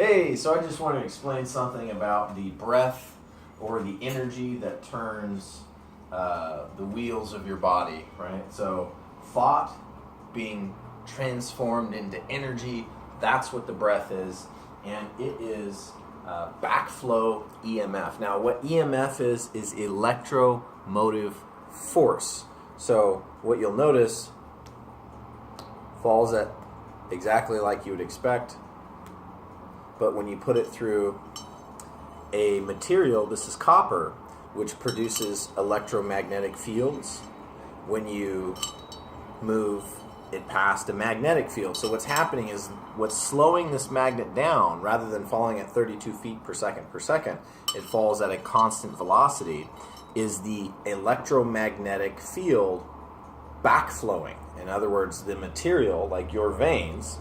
Hey, so I just want to explain something about the breath or the energy that turns the wheels of your body, right? So, thought being transformed into energy, that's what the breath is, and it is backflow EMF. Now, what EMF is electromotive force. So, what you'll notice falls at exactly like you would expect. But when you put it through a material, this is copper, which produces electromagnetic fields. When you move it past a magnetic field. So what's happening is what's slowing this magnet down, rather than falling at 32 feet per second, it falls at a constant velocity, is the electromagnetic field backflowing. In other words, the material, like your veins,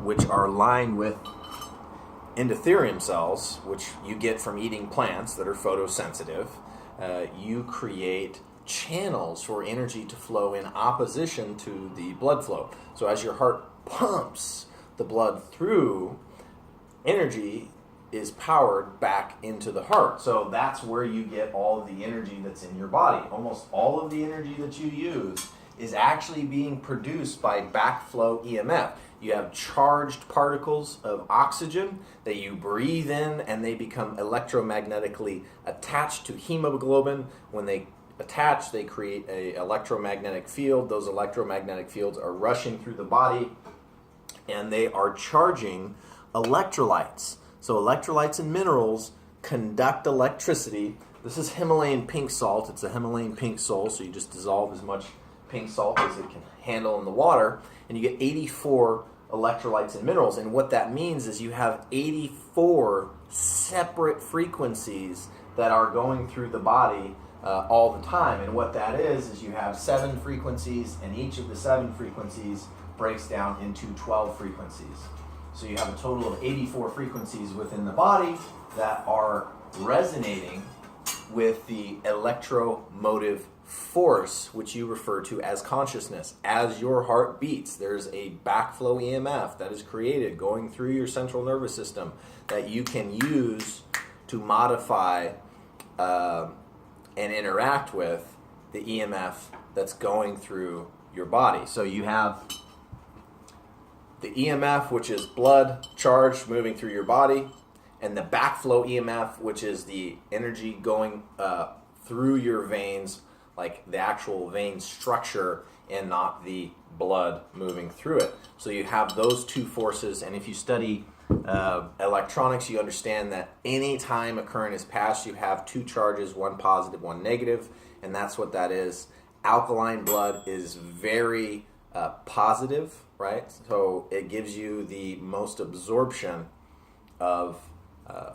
which are lined with endothelium cells, which you get from eating plants that are photosensitive, you create channels for energy to flow in opposition to the blood flow. So as your heart pumps the blood through, energy is powered back into the heart. So that's where you get all of the energy that's in your body. Almost all of the energy that you use is actually being produced by backflow EMF. You have charged particles of oxygen that you breathe in, and they become electromagnetically attached to hemoglobin. When they attach, they create an electromagnetic field. Those electromagnetic fields are rushing through the body, and they are charging electrolytes. So electrolytes and minerals conduct electricity. This is Himalayan pink salt. It's a Himalayan pink salt, so you just dissolve as much pink salt as it can handle in the water, and you get 84 electrolytes and minerals. And what that means is you have 84 separate frequencies that are going through the body all the time. And what that is you have 7 frequencies, and each of the 7 frequencies breaks down into 12 frequencies. So you have a total of 84 frequencies within the body that are resonating with the electromotive force, which you refer to as consciousness. As your heart beats, there's a backflow EMF that is created going through your central nervous system that you can use to modify and interact with the EMF that's going through your body. So you have the EMF, which is blood charge moving through your body, and the backflow EMF, which is the energy going through your veins, like the actual vein structure and not the blood moving through it. So you have those two forces, and if you study electronics, you understand that any time a current is passed, you have two charges, one positive, one negative, and that's what that is. Alkaline blood is very positive, right? So it gives you the most absorption of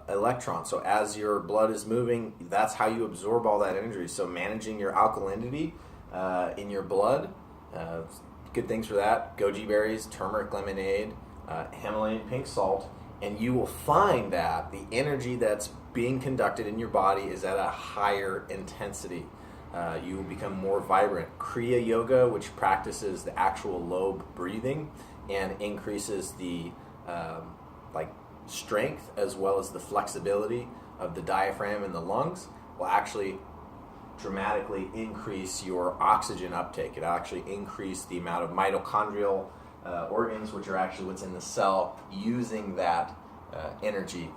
electrons. So as your blood is moving, that's how you absorb all that energy. So managing your alkalinity in your blood, good things for that: goji berries, turmeric lemonade, Himalayan pink salt, and you will find that the energy that's being conducted in your body is at a higher intensity. You will become more vibrant. Kriya Yoga, which practices the actual lobe breathing and increases the strength as well as the flexibility of the diaphragm and the lungs, will actually dramatically increase your oxygen uptake. It actually increase the amount of mitochondrial organs, which are actually what's in the cell, using that energy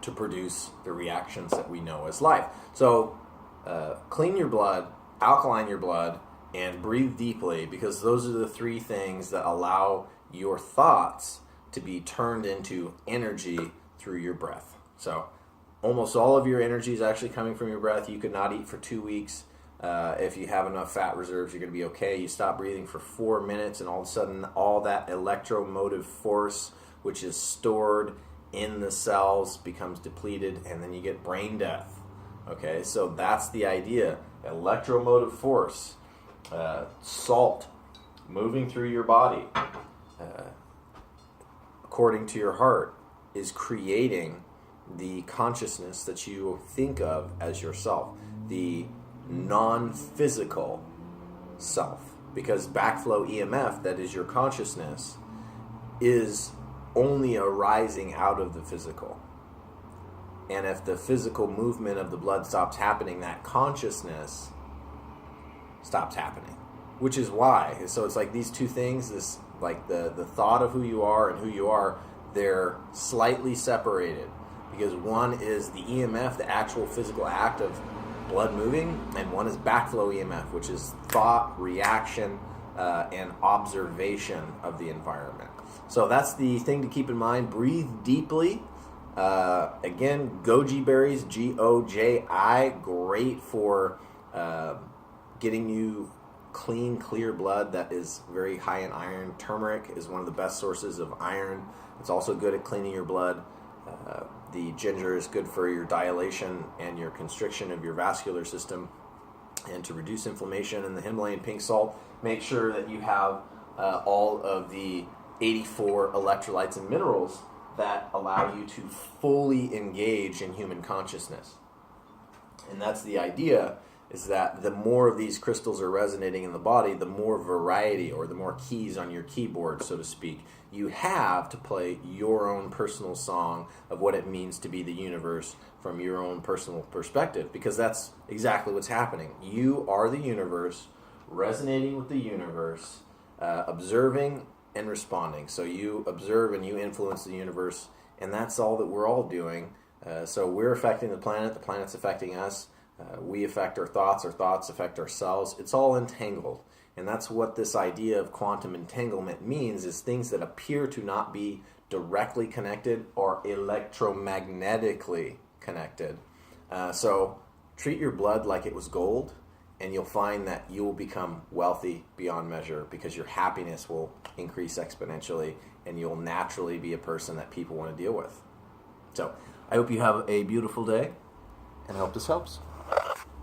to produce the reactions that we know as life. So clean your blood, alkaline your blood, and breathe deeply, because those are the three things that allow your thoughts to be turned into energy through your breath. So almost all of your energy is actually coming from your breath. You could not eat for 2 weeks. If you have enough fat reserves, you're going to be okay. You stop breathing for 4 minutes, and all of a sudden all that electromotive force, which is stored in the cells, becomes depleted, and then you get brain death. Okay, so that's the idea. Electromotive force, salt moving through your body, according to your heart, is creating the consciousness that you think of as yourself, the non-physical self. Because backflow EMF, that is your consciousness, is only arising out of the physical. And if the physical movement of the blood stops happening, that consciousness stops happening. Which is why. So it's like these two things, this like the thought of who you are and who you are, they're slightly separated. Because one is the EMF, the actual physical act of blood moving, and one is backflow EMF, which is thought, reaction, and observation of the environment. So that's the thing to keep in mind. Breathe deeply. Again, goji berries, Goji, great for getting you clean, clear blood that is very high in iron. Turmeric is one of the best sources of iron. It's also good at cleaning your blood. The ginger is good for your dilation and your constriction of your vascular system and to reduce inflammation. And the Himalayan pink salt, make sure that you have all of the 84 electrolytes and minerals that allow you to fully engage in human consciousness. And that's the idea, is that the more of these crystals are resonating in the body, the more variety, or the more keys on your keyboard, so to speak, you have to play your own personal song of what it means to be the universe from your own personal perspective, because that's exactly what's happening. You are the universe, resonating with the universe, observing and responding. So you observe and you influence the universe, and that's all that we're all doing. So we're affecting the planet's affecting us. We affect our thoughts affect ourselves. It's all entangled. And that's what this idea of quantum entanglement means, is things that appear to not be directly connected or electromagnetically connected. So treat your blood like it was gold, and you'll find that you will become wealthy beyond measure, because your happiness will increase exponentially, and you'll naturally be a person that people want to deal with. So I hope you have a beautiful day, and I hope this helps.